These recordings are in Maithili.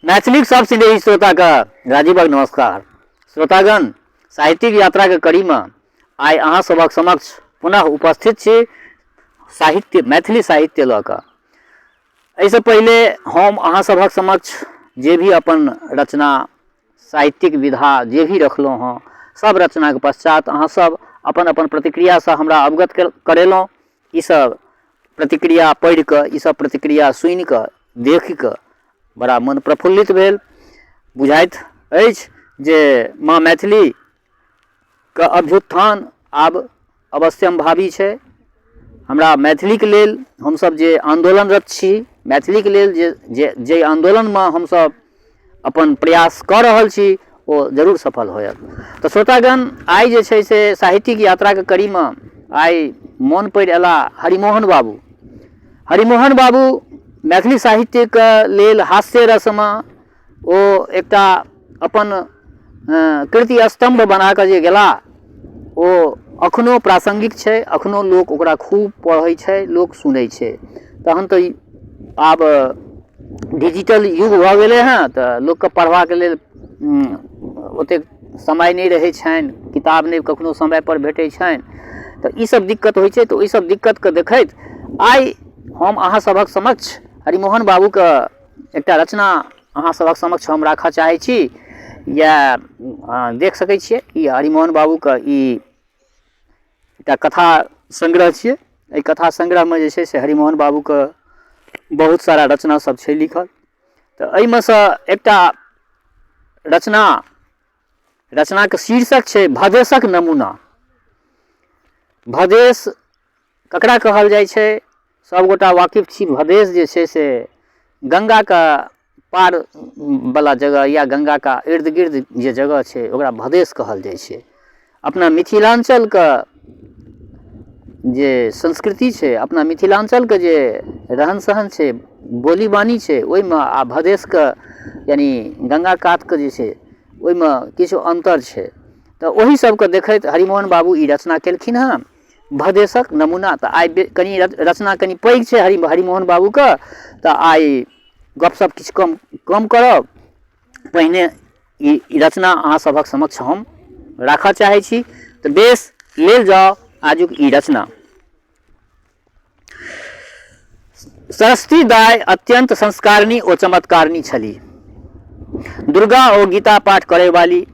मैथिली सब सिनेही श्रोता का राजीवक नमस्कार। श्रोतागण, साहित्यिक यात्रा के कड़ी में आइ अहाँ सबक समक्ष पुनः उपस्थित छी साहित्य मैथिली साहित्य लऽ कऽ। एहिसँ पहिले हम अहाँ सबक समक्ष जे भी अपन रचना साहित्यिक विधा जे भी रखलहुँ हँ, सब रचना के पश्चात अहाँ सब अपन अपन प्रतिक्रिया से हमरा अवगत करेलहुँ। ई सब प्रतिक्रिया पढ़ि कऽ, ई सब प्रतिक्रिया सुनि कऽ, देख कऽ बड़ा मन प्रफुल्लित भेल। बुझाइत अछि जे माँ मैथिली के अभ्युत्थान आब अवश्यम्भावी छै। हमरा मैथिली के लेल हमसब जे आंदोलनरत छी, मैथिली के लेल जे आंदोलन में हमसब अपन प्रयास कऽ रहल छी, ओ जरूर सफल होयत। तो श्रोतागण, आइ जे छै से साहित्यिक यात्रा के कड़ी में आइ मोन पड़ि एला हरिमोहन बाबू। हरिमोहन बाबू मैथिली साहित्य के लेल हास्य रस में ओ एकटा अपन कृति स्तंभ बना कऽ जे गेला, ओ अखनो प्रासंगिक छै। अखनो लोक ओकरा खूब पढ़ै छै, लोक सुनै छै। तहन तऽ आब डिजिटल युग भऽ गेलै हँ, तऽ लोक के पढ़बा के लेल ओतेक समय नहीं रहै छनि, किताब नहीं कखनो समय पर भेटै छनि, तऽ ई सब दिक्कत होइ छै। तऽ ओहि सब दिक्कत के देखैत आइ हम अहाँ सबक समक्ष हरिमोहन बाबू के एकटा रचना अहाँ सबक समक्ष हम राखऽ चाहै छी। या देख सकै छियै ई हरिमोहन बाबू के ई एकटा कथा संग्रह छियै। एहि कथा संग्रह में जे छै से हरिमोहन बाबू के बहुत सारा रचना सब छै लिखल। तऽ एहि में से एकटा रचना के शीर्षक छै भदेशक नमूना। भदेश ककरा कहल जाइ छै, सबगोटा वाकिफ छी। भदेश जे छै से गंगा का पार वाला जगह या गंगा का इर्द गिर्द जे जगह छै, ओकरा भदेश कहल जाइ छै। अपना मिथिलांचल के जे संस्कृति छै, अपना मिथिलांचल के जे रहन सहन छै, बोली बानी छै, ओहि में आ भदेश के यानी गंगा कात के जे छै, ओहि में किछु अंतर छै। तऽ ओही सबके देखैत हरिमोहन बाबू ई रचना केलखिन हँ, भदेशक नमूना। तऽ आइ कनी रचना कनी पैघ छै हरिमोहन बाबू के, तऽ आइ गपशप किछु कम करब। पहिने ई रचना अहाँ सबक समक्ष हम राखऽ चाहै छी। तऽ बेस लेल जाओ आजुक ई रचना। सरस्वती दाय अत्यंत संस्कारिणी ओ चमत्कारिणी छली। दुर्गा ओ गीता पाठ करे वाली,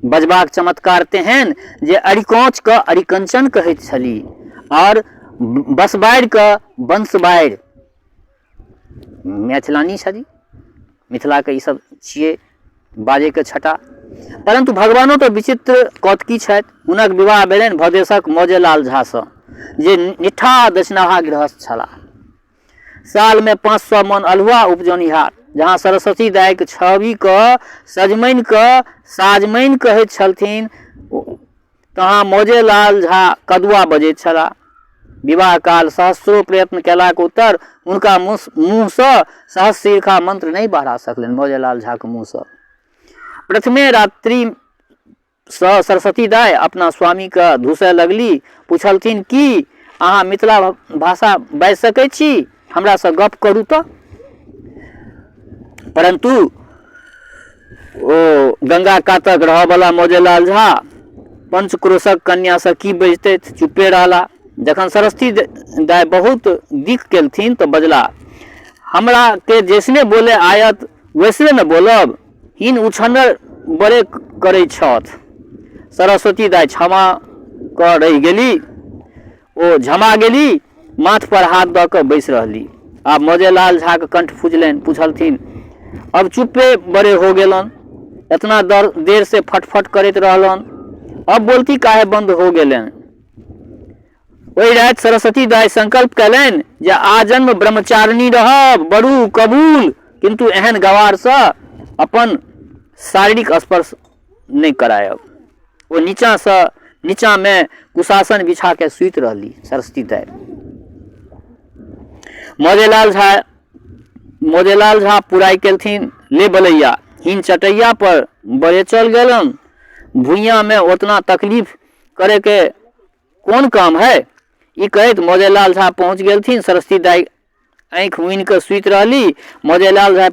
बजबाक चमत्कार तेहन जे अरिकोंच के अरिकंचन कहैत छली, और बसबारि के बंसबारि। मैथिलानी छली, मिथिला के ई सब छियै बाजे के छटा। परंतु भगवानो तो विचित्र कौतकी छथि। हुनक विवाह भेलनि भदेशक मौजेलाल झा सँ, जे निठा दक्षिणाहा गृहस्थ छलाह। साल में 500 मन अल्हुआ उपजनिहार। जहाँ सरस्वती दाय के छवि के सजमनि के साजमनि कहैत छलथिन, तहाँ मौजेलाल झा कदुआ बजैत छलाह। विवाह काल सहस्रो प्रयत्न केलाक उत्तर हुनका मुँह से सहस्रशीर्षा मंत्र नहीं बाढ़ा सकलनि। मौजेलाल झा के मुँह से प्रथमे रात्रि से सरस्वती दाय अपना स्वामी के धुसय लगली। पूछलथिन कि अहाँ मिथिला भाषा बाजि सकै छी, हमरा से गप करू तऽ। परंतु ओ गंगा कातक रहऽ वाला मौजेलाल झा पंचक्रोशक कन्या से की बजते, चुपे रहला। जखन सरस्वती दाय बहुत दिक केलथिन तो बजला, हमरा के जैसने बोले आयत वैसने न बोलब, हिन उछन्नर बड़े करे छथ। सरस्वती दाय क्षमा क रहि गेली, ओ झमा गेली, माथ पर हाथ दऽ कऽ बैस रहली। आब मौजेलाल झा के कंठ फूजलनि। पूछलथिन, अब चुप्पे बड़े हो गेलन, इतना देर से फटफट करैत रहलन, अब बोलती काहे बंद हो गेलन। ओहि राति सरस्वती दाय संकल्प कयलनि जे आजन्म ब्रह्मचारिणी रहब, बड़ू कबूल, किंतु एहन गवार से अपन शारीरिक स्पर्श नहीं करायब। वो नीचा में कुशासन बिछा के सुति रहली सरस्वती दाय। मौजेलाल झा पुराई केलथिन, ले बलैया, हिन चटैया पर बड़े चल गेलन। भुइया में उतना तकलीफ करे के कौन काम है। ई कहैत मौजेलाल झा पहुंच गेलथिन। सरस्वती दाय आँखि मुनि के सुति रहली। मौजेलाल झा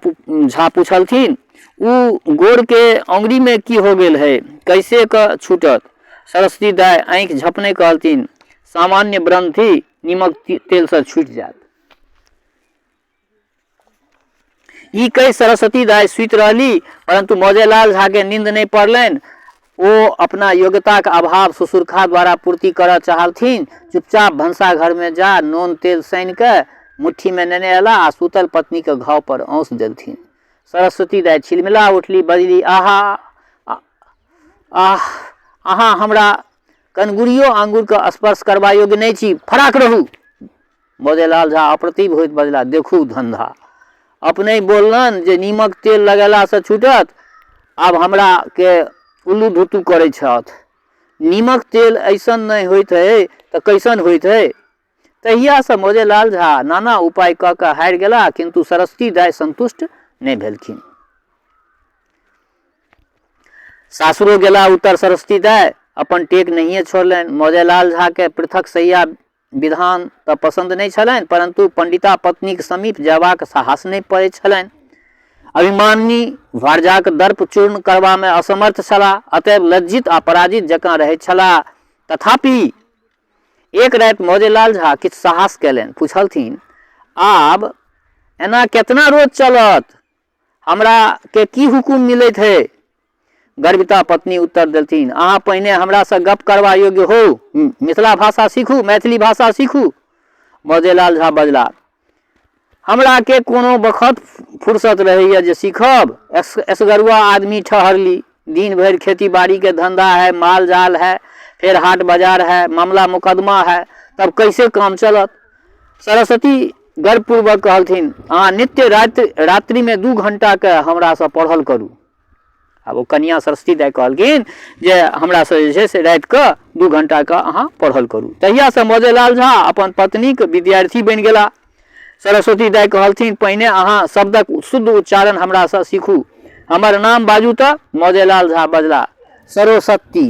पूछलथिन, उ गोड़ के अंगुरी में की हो गेल है, कैसे क छूटत। सरस्वती दाय आँखि झपने कहलथिन, सामान्य व्रण थी, नीमक तेल से छूट जात। ई कई सरस्वती दाय सुत रहली, परंतु मौजेलाल झा के नींद नहीं पड़लनि। वो अपना योग्यता का अभाव ससुरखा द्वारा पूर्ति कर चाहलथिन। चुपचाप भंसा घर में जा नून तेल सान के मुट्ठी में नेने अला आ सुतल पत्नी के घाव पर औंस देलथिन। सरस्वती दाय छिलमिला उठली, बजली, आहा आह अहाँ हमरा कनगुरियो आंगुर के स्पर्श करबा योग्य नहीं छी, फराक रहू। मौजेलाल झा अप्रतिभ होइत बजला, देखू धंधा अपने बोलन जे नीमक तेल लगेला से छूटत, आब हमरा के उल्लू धुतू करे छथ। नीमक तेल ऐसन नहीं होइत है तो कैसन होइत है। तहिया से मौजेलाल झा नाना उपाय क के हारि गेला, किंतु सरस्वती दाय संतुष्ट नहीं भेलखिन। सासुरो गेला उत्तर सरस्वती दाय, अपन टेक नहीं छोड़लनि। मौजेलाल झा के पृथक सैया विधान तो पसंद नहीं छलनि, परंतु पंडिता पत्नी के समीप जयबाक साहस नहीं पड़े छलनि। अभिमानी भारजाक दर्प चूर्ण करबा में असमर्थ छलाह, अतएव लज्जित आ पराजित जकाँ रहै छलाह। तथापि एक राति मौजेलाल झा किछु साहस कयलनि, पूछलथिन, आब एना केतना रोज चलत, हमरा के की हुकुम मिलैत है। गर्विता पत्नी उत्तर देलथिन, अहाँ पहिने हमरा से गप करबा योग्य हो, मिथिला भाषा सीखू, मैथिली भाषा सीखू। मौजेलाल झा बजला, हमरा के कोनो बखत फुर्सत रहैया जे सीखब। असगरुआ आदमी ठहरली, दिन भर खेती बाड़ी के धंधा है, माल जाल है, फिर हाट बाजार है, मामला मुकदमा है, तब कैसे काम चलत। सरस्वती गर्वपूर्वक कहलथिन, अहाँ नित्य रात्रि में 2 घंटा के हमरा से पढ़ल करू। आब वो कन्या सरस्वती दाय कहलखिन जे हमरा से जे छै से राति के 2 घंटा के अहाँ पढ़ल करू। तहिया से मौजेलाल झा अपन पत्नी के विद्यार्थी बनि गेला। सरस्वती दाय कहलथिन, पहिने अहाँ शब्दक शुद्ध उच्चारण हमरा से सीखू, हमर नाम बाजू तऽ। मौजेलाल झा बजला, सरस्वती।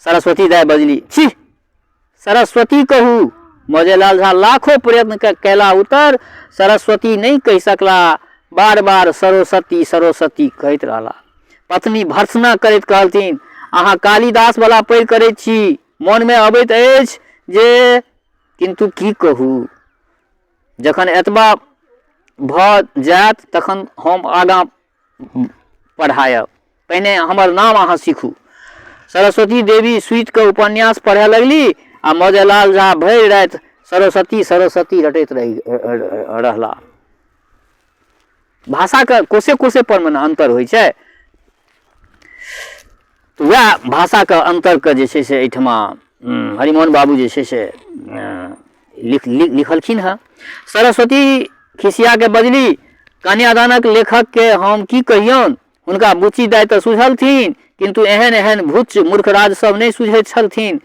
सरस्वती दाय बजली, छी सरस्वती कहू। मौजेलाल झा लाखों प्रयत्न कैला उत्तर सरस्वती नहीं कह सकला, बार बार सरस्वती सरस्वती कहत रहला। पत्नी भर्त्सना करैत कहलथिन, अहाँ कालिदास वाला पढ़ि करैत छी, मन में अबैत अछि जे, किंतु की कहू, जखन एतबा भ जायत तखन हम आगाँ पढ़ायब, पहिने हमर नाम अहाँ सीखू। सरस्वती देवी सुइत के उपन्यास पढ़े लगली आ मौजेलाल झा भरि राति सरस्वती सरस्वती रटैत रहला। भाषा के कोसे कोसे पर में अंतर होइ छै, तो वह भाषा के अंतर के जे छै से एहिठमा हरिमोहन बाबू जे छै से लिखलखिन है। सरस्वती खिसिया के बजली, कन्यादानक लेखक के हम की कहियौन, हुनका बुच्ची दाय तऽ सुझलथिन, किंतु एहन एहन भुच्च मूर्खराज सब नहीं सुझैत छलथिन।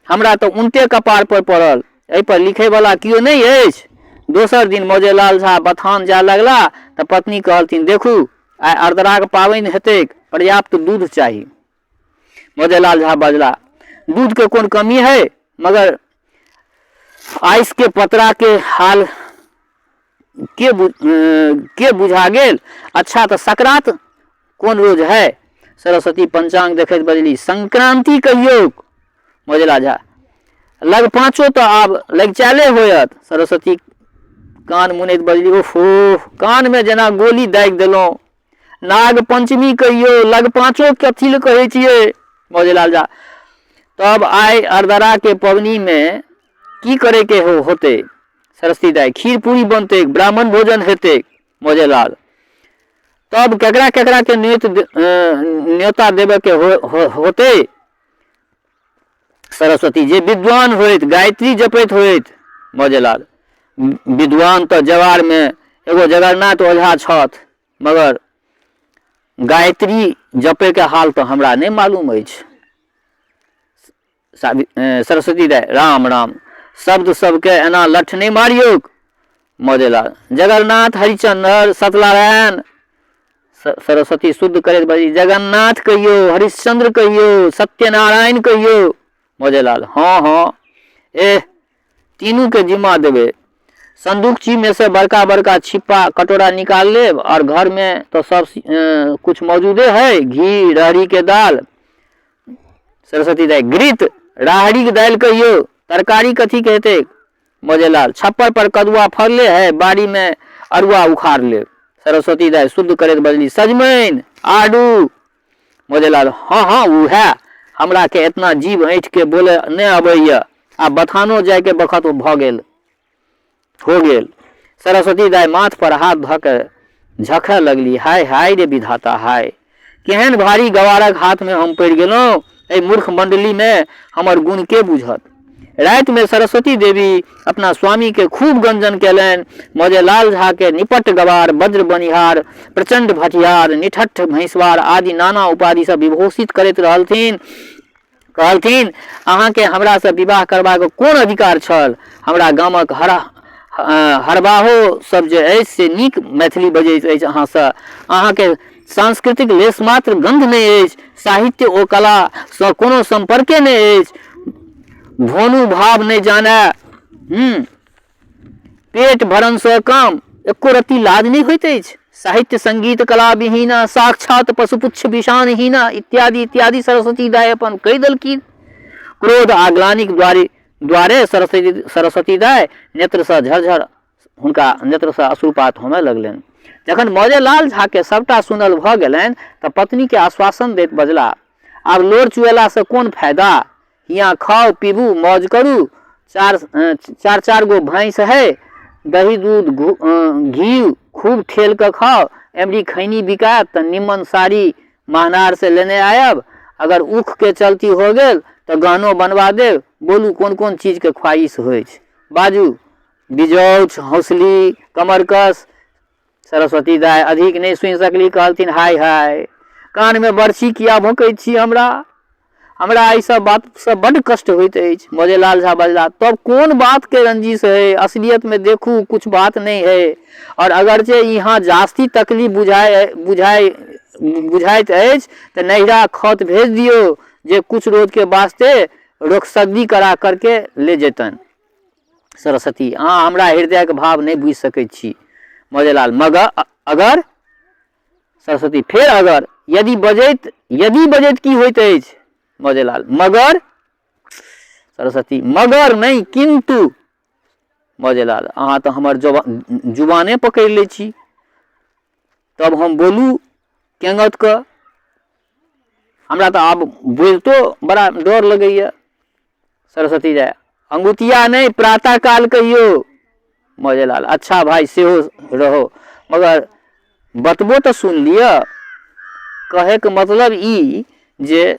हमरा तऽ उनटे कपार पर पड़ल, एहि पर लिखे वाला कियो नहीं अछि। दोसर दिन मौजेलाल झा बथान जाय लगला तऽ पत्नी कहलथिन, देखू आइ अर्द्राक पाबनि हेतैक, पर्याप्त दूध चाही। मौजेलाल झा बजला, दूध के कोन कमी है, मगर आइस के पतरा के हाल के बुझा गेल। अच्छा तो सकरात कौन रोज है। सरस्वती पंचांग देखैत बजली, संक्रांति कहियो। मौजेलाल झा, लग पाँचो तो आब लग चाले होयत। सरस्वती कान मुनैत बजली, ओहो कान में जेना गोली दागि देलौं। नाग पंचमी कहियो, लग पाँचो कथी ले कहै छियै। मौजेलाल झा, तब आइ अर्द्रा के पवनी में की करे के होते। सरस्वती दाय, खीर पूरी बनते, ब्राह्मण भोजन हेते। मौजेलाल, तब केकरा केकरा के न्योता देवे के होते। सरस्वती, जे विद्वान होइत, गायत्री जपैत होइत। मौजेलाल, विद्वान तो जवार में एगो जगन्नाथ ओझा छथ, मगर गायत्री जपे के हाल तो हमरा नहीं मालूम अछि। सरस्वती दाय, राम राम, शब्द सबके एना लठ नहीं मारियो। मौजेलाल, जगन्नाथ हरिचंद्र सत्यनारायण। सरस्वती शुद्ध करैत बजी, जगन्नाथ कहियो, हरिश्चंद्र कहियो, सत्यनारायण कहियो। मौजेलाल, हाँ हाँ, तीनू के जिम्मा देवे। संदूकची में से बड़का बड़का छिपा कटोरा निकाल ले, और घर में तो सब कुछ मौजूदे है, घी, राहड़ी के दाल। सरस्वती दाई घृत राहड़ी के दाल कहियो, तरकारी कथी कहते? मौजेलाल छप्पर पर कदुआ फरले है, बाड़ी में अरुआ उखाड़ ले। सरस्वती दाई शुद्ध करे बजली, सजमैन आडू। मौजेलाल हाँ हाँ वो है, हमरा के इतना जीव ऐठ के बोले नहीं अबैया, आ बथानो जाय के बखत भ गेल हो गेल। सरस्वती दाई माथ पर हाथ धऽ के झखै लगली, हाय हाय रे विधाता, हाय केहन भारी गवारक हाथ में हम पड़ गेलहुँ, एहि मूर्ख मंडली में हमर गुण के बुझत। राति में सरस्वती देवी अपना स्वामी के खूब गंजन कैलन। मौजेलाल झा के निपट गवार, वज्र बनिहार, प्रचंड भटियार, निठठ भैंसवार आदि नाना उपाधि से विभूषित करैत रहलथिन। कहलथिन अहाँ के हमरा से विवाह करबाक कोन अधिकार छल? हमरा गामक हरबाहो सब जे अछि से नीक मैथिली बजैत अछि, अहाँ के सांस्कृतिक लेस मात्र गंध नहीं अछि, साहित्य ओ कला से कोनो संपर्के नहीं अछि, धोनु भाव नहीं जाने, पेट भरन से काम एको रत्ती लाज नहीं होइत अछि, साहित्य संगीत कला विहीना, साक्षात पशुपुच्छ विषाणहीना इत्यादि इत्यादि सरस्वती दाई अपन कहि देलखिन। क्रोध आग्लानिक द्वारे सरस्वती दाई नेत्र से झरझर हुनका नेत्र से अश्रुपात होमे लगलनि। जखन मौजेलाल झा के सबटा सुनल भ गेलनि तऽ पत्नी के आश्वासन दैत बजला, आब लोर चुएला से कोन फायदा, हियाँ खाओ पीबू मौज करू, चार गो भैंस है, दही दूध घी खूब ठेल के खाओ, एमरी खैनी बिकात तऽ निमन साड़ी महनार से लेने आयब, अगर उख के चलती हो गेल तो गहनो बनवा देव, बोलू कोन कोन चीज के ख्वाहिश होइ छै, बाजू। बिजौछ, हौसली, कमरकस। सरस्वती दाई अधिक नहीं सुनि सकली, कहलथिन हाय हाय कान में बरछी किया भोंकैत छी, हमरा ई सब बात से बड़ कष्ट होइत अछि। मौजेलाल झा बजला, तब कौन बात के रंजिश है, असलियत में देखू कुछ बात नहीं है, और अगरचे यहाँ जास्ती तकलीफ बुझाइत अछि तो नैहरा खत भेज दियो, जे कुछ रोज के वास्ते रोकसग्दी करा करके ले जेतन। सरस्वती अहाँ हमरा हृदय के भाव नहीं बुझ सकैत छी। मौजेलाल मगर अगर। सरस्वती फेर अगर, यदि बजैत की होइत अछि? मौजेलाल मगर। सरस्वती मगर नहीं किंतु। मौजेलाल अहाँ तो हमर जुबाने पकड़ ले छी, तब हम बोलू केंगत क, हमरा तो आब बोलतो बड़ा डर लगैया। सरस्वती जाय अंगुतिया नहीं प्रातः काल कहियो। मौजेलाल अच्छा भाई सेहो रहो, मगर बतबो तो सुन लिया, कहे के मतलब ई जे।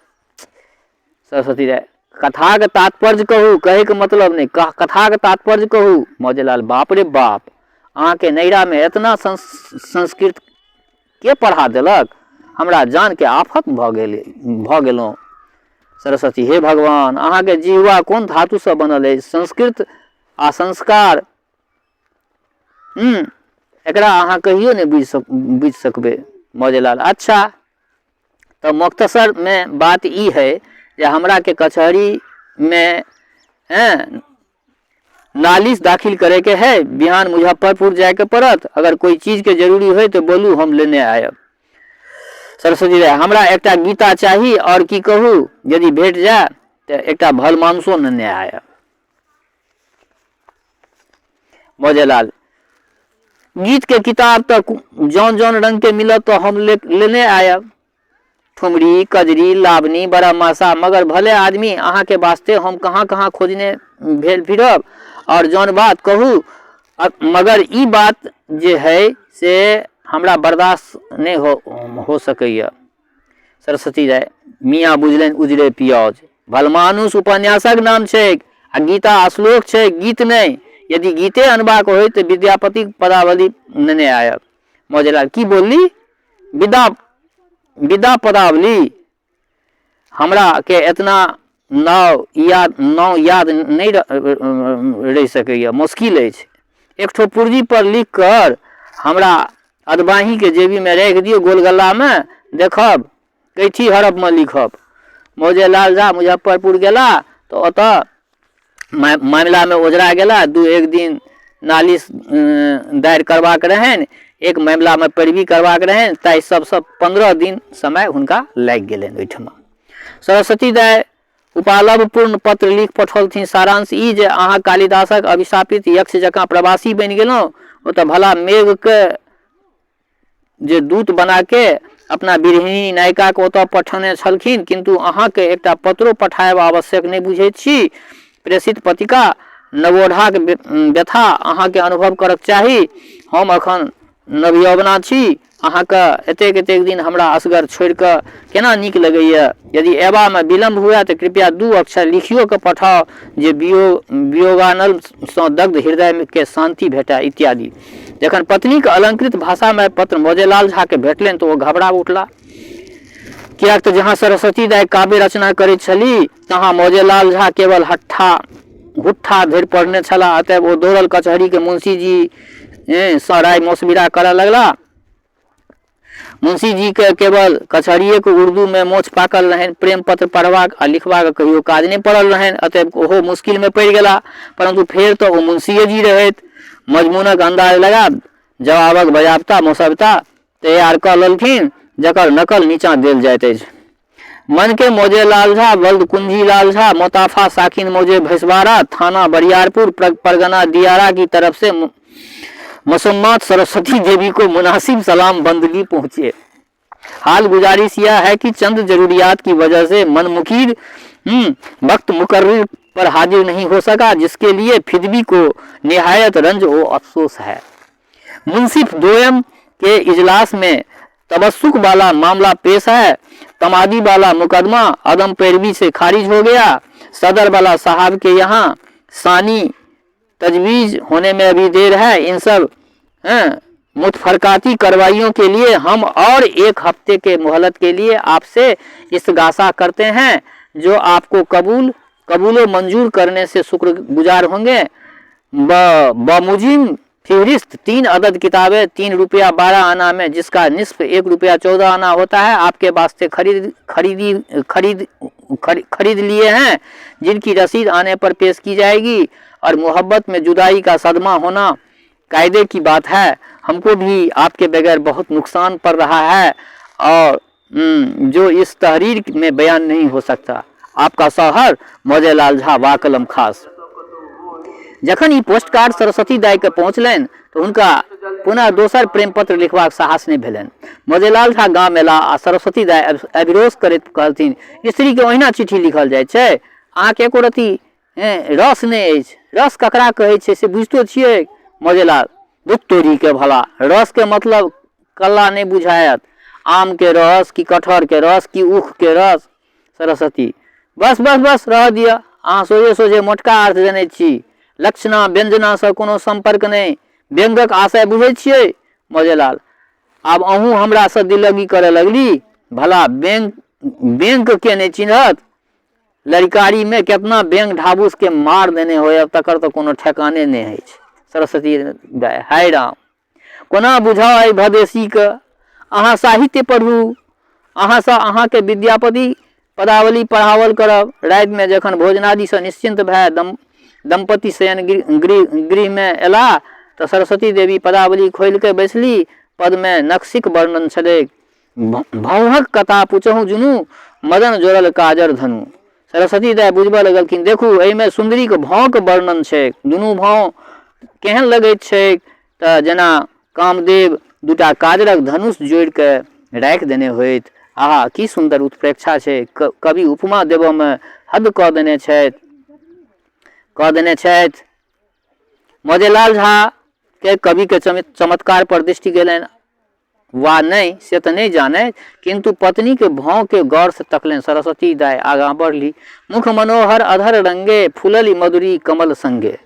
सरस्वती राय कथा के तात्पर्य कहू, कहे के मतलब नहीं, कथा के तात्पर्य कहू। मौजेलाल बाप रे बाप, अहाँ के नैरा में इतना संस्कृत के पढ़ा देलक, हमरा जान के आफत भ गेलहुँ। सरस्वती हे भगवान, अहाँ के जिह्वा कोन धातु से बनल है, संस्कृत आ संस्कार एकरा अहाँ कहियो नहीं बुझ सकबे। मौजेलाल अच्छा तो मुख्तसर में बात ई है जे हमरा के कचहरी में नालिश दाखिल करे के है, बिहान मुजफ्फरपुर जाए के पड़त, अगर कोई चीज के जरूरी हो तो बोलू हम लेने आयब। सरस्वती राय हमरा एकटा गीता चाही, और की कहू यदि भेट जाए तो एकटा भल मानसो लेने आयब। मौजेलाल गीत के किताब तो जौन जौन रंग के मिलत तो हम लेने आयब, ठुमरी कजरी लावनी बड़ा मासा, मगर भले आदमी अहाँ के वास्ते हम कहाँ कहाँ खोजने भेल फिरब, और जौन बात कहू, मगर ई बात जे है से हमरा बर्दाश्त नहीं हो सकैया। सरस्वती राय मियाँ बुझलनि उजरे पियाज, भलमानुष उपन्यासक नाम छै, आ गीता श्लोक छै, गीत नहीं। यदि गीते अनबाक हो तो विद्यापति पदावली नेने आयब। मौजेलाल की बोलली? विद्या पदावली हमरा के इतना नाव याद नहीं रह सकैया, मुश्किल है। एक ठो पुर्जी पर लिख कर हमरा अदबाही के जेबी में रख दियो, गोलगल्ला में देखब कैथी हरफ में लिखब। मौजेलाल झा मुजफ्फरपुर गेला तो मामला में ओझरा गेला, 2-1 दिन नालिश दायर करबाक रहनि, एक मामला में पैरवी करबाक रहनि, ताहि सबसँ 15 दिन समय हुनका लागि गेलनि। ओहिठमा सरस्वती दाय उपालभपूर्ण पत्र लिख पठौलथिन। सारांश ई जे अहाँ कालिदासक अभिशापित यक्ष जकाँ प्रवासी बनि गेलहुँ, ओ तऽ भला मेघ के जे दूत बना के अपना बिरहिणी नायिका के ओतऽ पठौने छलखिन, किंतु अहाँके एकटा पत्रो पठायब आवश्यक नहीं बुझैत छी। प्रेषित पतिका नवोढ़ाक व्यथा अहाँके अनुभव करक चाही। हम अखन नवयौवना छी, अहाँके एतेक एतेक दिन हमरा असगर छोड़ि कऽ केना नीक लगैया। यदि एबा में विलम्ब हुए तऽ कृपया 2 अक्षर लिखियो के पठाओ जे वियोगानल सँ दग्ध हृदय के शांति भेटै इत्यादि। जखन पत्नी के अलंकृत भाषा में पत्र मौजेलाल झा के भेटलनि तो ओ घबरा उठला। कियाक तऽ जहाँ सरस्वती दाय काव्य रचना करैत छली, तहाँ मौजेलाल झा केवल हुट्ठा धरि पढ़ने छला। अतएव ओ दौड़ल कचहरी के मुंशी जी सँ राय मौसबिरा करऽ लगला। मुंशी जी के केवल कचहरिये के उर्दू में मोछ पाकल रहनि, प्रेम पत्र पढ़बाक आ लिखबाक कहियो काज नहीं पड़ल रहनि। अतएव ओहो मुश्किल में पड़ि गेला। परंतु फेर तो ओ मुंशिये जी रहैत। मजमूनक अंदाज लगा जवाबक बजाबता मौसबिता तैयार कऽ लेलखिन, जकर नकल नीचाँ देल जाइत अछि। मन के मौजेलाल झा, वल्द कुंजीलाल झा, मोताफा साकिन मौजे भैंसवाड़ा, थाना बरियारपुर, परगना दियारा की तरफ से मसम्मात सरस्वती देवी को मुनासिब सलाम बंदगी पहुंचे। हाल गुजारिश यह है कि चंद जरूरियात की वजह से मनमुकीर वक्त मुकर्रर पर हाजिर नहीं हो सका, जिसके लिए फिदवी को निहायत रंज व अफसोस है। मुंसिफ दोयम के इजलास में तबस्सुक वाला मामला पेश है। तमादी वाला मुकदमा अदम पैरवी से खारिज हो गया। सदर वाला साहब के यहाँ सानी तजवीज होने में अभी देर है। इन सब मुतफरकाती कार्रवाइयों के लिए हम और 1 हफ्ते के मोहलत के लिए आपसे इस्तगासा करते हैं, जो आपको कबूलो मंजूर करने से शुक्रगुजार होंगे। बमुजिम फिहरिस्त 3 अदद किताबें 3 रुपया 12 आना में, जिसका निस्फ 1 रुपया 14 आना होता है, आपके वास्ते खरीद लिए हैं, जिनकी रसीद आने पर पेश की जाएगी। और मोहब्बत में जुदाई का सदमा होना कायदे की बात है। हमको भी आपके बगैर बहुत नुकसान पड़ रहा है, और जो इस तहरीर में बयान नहीं हो सकता। आपका शौहर मौजेलाल झा वाकलम खास। जखन ई पोस्ट कार्ड सरस्वती दाय के पहुँचलनि तो उनका पुनः दोसर प्रेम पत्र लिखबाक साहस नहीं भेलनि। मौजेलाल झा गाम एला आ सरस्वती दाय अविरोध करैत कहलथिन, स्त्री के ओहिना चिट्ठी लिखल जाइ छै, अहाँके एको रति रस नहीं अछि। रस ककरा कहै छै से बुझितो छियै? मौजेलाल, दुख तोरी के भला, रस के मतलब कल्ला नहीं बुझायत। आम के रस कि कटहर के रस कि ऊख के रस? सरस्वती, बस बस बस रह दिया, अहाँ सोझे सोझे मोटका अर्थ जनै छी। लक्षणा व्यंजना से कोनो संपर्क नहीं। व्यंगक आशय बुझै छियै? मौजेलाल, आब अहूँ हमरा से दिल्लगी करे लगली। भला बैंक के नहीं चिन्हत? लड़कारी में कितना बैंक ढाबूस के मार देने हो, अब तकर तो कोनो ठेकाने नहीं है। सरस्वती दाय, हाय राम, कोना बुझाओ आई भदेशी के। अहाँ साहित्य पढ़ू, अहाँ से अहाँ के विद्यापति पदावली पढ़ावल करब। रात में जखन भोजनादि से निश्चिंत भय दंपति शयन गृह में एला तो सरस्वती देवी पदावली खोल के बैसली। पद में नक्शिक वर्णन छलैक। भौहक कथा पूछहु जुनू, मदन जोड़ल काजर धनु। सरस्वती दाय बुझबऽ लगलखिन, देखू एहिमे सुंदरी के भाव के वर्णन छै। दुनू भाव केहन लगैत छै तऽ जेना कामदेव 2टा काजरक धनुष जोड़ के राखि देने होइत। आहा, की सुंदर उत्प्रेक्षा छै। कवि उपमा देबऽ में हद कऽ देने छथि। मौजेलाल झा के कवि के चमत्कार पर दृष्टि गेलनि वा नहीं से तो नहीं जाने, किंतु पत्नी के भाव के गौर से तकलें। सरस्वती दाय आगा बढ़ली। मुख मनोहर अधर रंगे, फुलली मधुरी कमल संगे।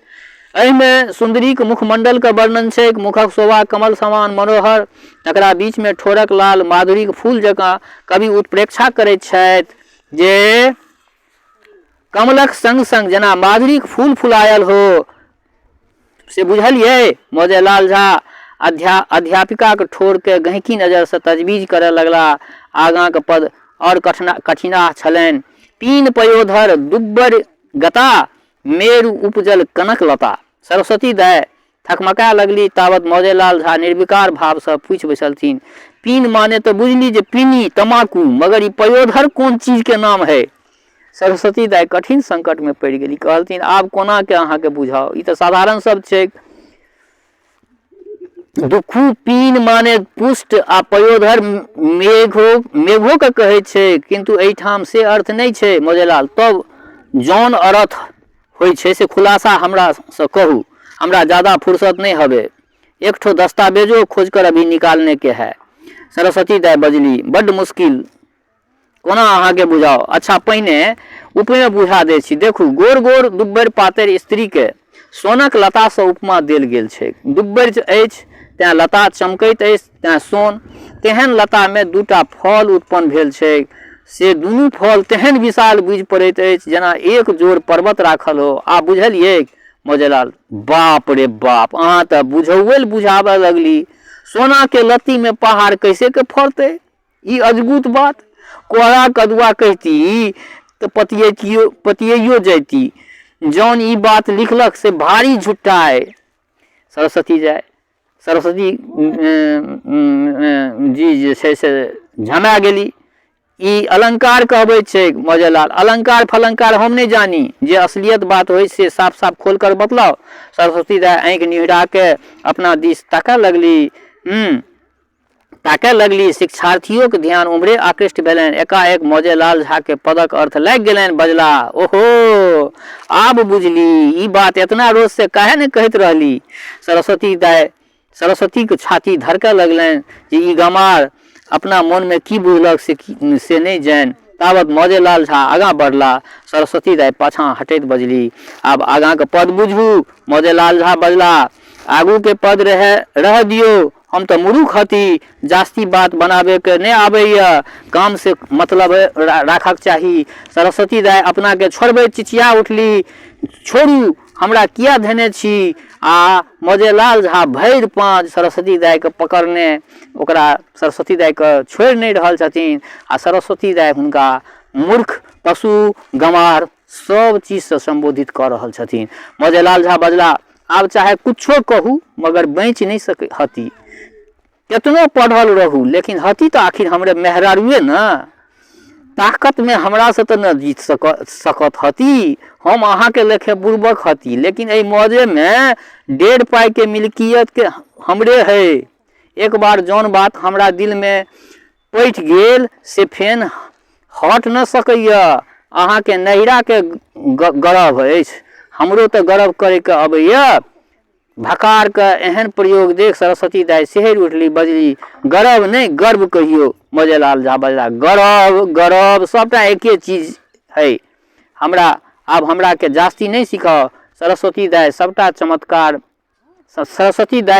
एहिमे सुंदरी के मुखमंडल के वर्णन छै। मुखक शोभा कमल समान मनोहर, तकरा बीच में ठोरक लाल माधुरी के फूल जकाँ कवि उत्प्रेक्षा करैत छथि जे कमलक संग संग जेना माधुरी के फूल फुलायल हो, से बुझलियै? मौजेलाल झा अध्यापिका के ठोर के गहकी नजर से तजवीज करे लगला। आगा के पद और कठिना छलनि। पीन पयोधर दुब्बर गता, मेरु उपजल कनक लता। सरस्वती दाय थकमका लगली। तावत मौजेलाल झा निर्विकार भाव से पूछ बैसलथिन, पीन माने तो बुझली जे पीनी तमाकू, मगर ई पयोधर कौन चीज के नाम है? सरस्वती दाई कठिन संकट में पड़ गेली। कहलथिन आब कोना के अहाँ के बुझाओ, ई तो साधारण शब्द छै। दुखू पीन माने पुष्ट आ पयोधर मेघो के कहै छै, किंतु एहिठाम से अर्थ नहीं छै मौजेलाल। तब जौन अर्थ होइ छै से खुलासा हमरा से कहू, हमरा ज्यादा फुर्सत नहीं हवे, एक ठो दस्तावेजो खोज कर अभी निकालने के है। सरस्वती दाई बजली, बड्ड मुश्किल, कोना अहाँ के बुझाओ। अच्छा पहिने उपमे बुझा दै छी। देखू गोर गोर दुब्बर पातर स्त्री के सोनक लता से उपमा देल गेल छै। दुब्बर अछि तें लता चमकैत अछि, तें सोन। तेहन लता में दूटा फल उत्पन्न भेल छै, से दुनू फल तेहन विशाल बुझि पड़ैत अछि जेना एक जोर पर्वत राखल हो। आ बुझलियै मौजेलाल? बाप रे बाप, अहाँ तो बुझौल बुझावे लगली। सोना के लत्ती में पहाड़ कैसे के फरते? ई अद्भुत बात। कोहरा कदुआ कहती तो पतियो जैती। जौन ई बात लिखलक से भारी झुट्टा है। सरस्वती जी जे छै से झमा गेली। ई अलंकार कहबै छै मौजेलाल। अलंकार फलंकार हम नहीं जानी, जे असलियत बात हो से साफ साफ खोल कर बतलाओ। सरस्वती दाई आंख निहरा के अपना दिस ताकऽ लगली। शिक्षार्थियों के ध्यान उम्हरे आकृष्ट भेलनि। एकाएक मौजेलाल झा के पदक अर्थ लग गेलनि। बजला, ओहो आब बुझली, ई बात इतना रोज से काहे ने कहत रहली? सरस्वती के छाती धड़के लगलनि जे ई गमार अपना मन में की बुझलक से नहीं जान। तावत मौजेलाल झा आगाँ बढ़ला। सरस्वती दाई पाछा हटैत बजली, आब आगाँ के पद बुझू। मौजेलाल झा बजला, आगू के पद रह दियो, हम तो मूर्ख हती, जास्ती बात बनाबे के नहीं आबैया, काम से मतलब राखक चाही। सरस्वती दाई अपना के छोड़बे चिचिया उठली, छोड़ू, हमरा किया धने छी? आ मौजेलाल झा भैर पाँच सरस्वती दाई के पकड़ने ओकरा सरस्वती दाई के छोड़ नहीं रहल छथिन। आ सरस्वती दाई हुनका मूर्ख, पशु, गंवार सब चीज से संबोधित कर रहल छथिन। मौजेलाल झा बजला, आब चाहे कुछो कहू मगर बच नहीं सके हती। कितनो पढ़ल रहू लेकिन हती तो आखिर हमरे मेहरारुए न। ताकत में हमरा से तो न जीत सकत हती। हम अहाँ के लेखे बुर्बक हती, लेकिन ए मौजे में 1.5 पाई के मिल्कियत के हमरे है। एक बार जौन बात हमरा दिल में पैठ गेल से फेन हट न सकैया। अहाँ के नैरा के गर्व अछि, हमरो तो गर्व करे के अबैया। भकार के एहन प्रयोग देख सरस्वती दाई सेहर उठली। बजली, गर्व नहीं गर्व कहियो। मौजेलाल झा बजला, गर्व सबटा एके चीज है। हमरा के जास्ती नहीं सिखाओ। सरस्वती दाई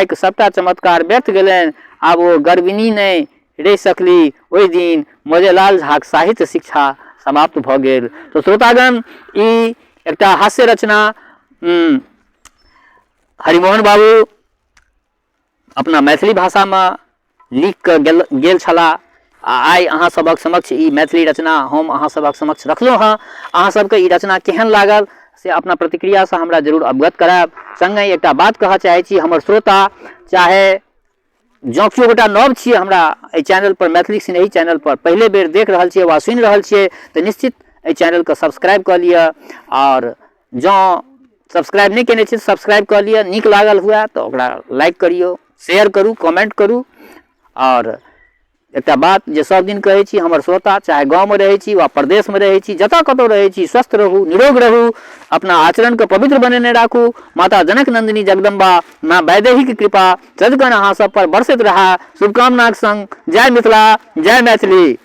के सबटा चमत्कार व्यर्थ गेलनि। आब वो गर्विनी नहीं रह सकली। ओहि दिन मौजेलाल झा के साहित्य शिक्षा समाप्त भ गेल। तो श्रोतागण, ई एकटा हास्य रचना हरिमोहन बाबू अपना मैथिली भाषा में लिख के गेल छला। आई अहाँ सबक समक्ष ई मैथिली रचना हम अहाँ सबक समक्ष रखलहुँ हाँ। अहाँ सबके ई रचना केहन लागल से अपना प्रतिक्रिया से हमरा जरूर अवगत करायब। संगे एकटा बात कहऽ चाहै छी, हमर श्रोता चाहे जँ केओ गोटा नव छियै हमरा एहि चैनल पर, मैथिली सिनेही चैनल पर पहले बेर देख रहल छियै वा सुनि रहल छियै, तऽ निश्चित एहि चैनल के सब्सक्राइब कऽ लिअ। और जँ सब्सक्राइब नहीं केने छी सब्सक्राइब कर लिया। नीक लागल हुआ तो ओकरा लाइक करियो, शेयर करू, कमेंट करू। और एकटा बात जे सब दिन कहै छी, हमर श्रोता चाहे गाँव में रहै छी वा प्रदेश में रहै छी, जतऽ कतौ रहै छी, स्वस्थ रहू, निरोग रहू, अपना आचरण के पवित्र बनेने राखू। माता जनक नंदिनी जगदम्बा माँ वैदेही की कृपा सदगण अहाँ सब पर बरसैत रहा। शुभकामनाक संग जय मिथिला, जय मैथिली।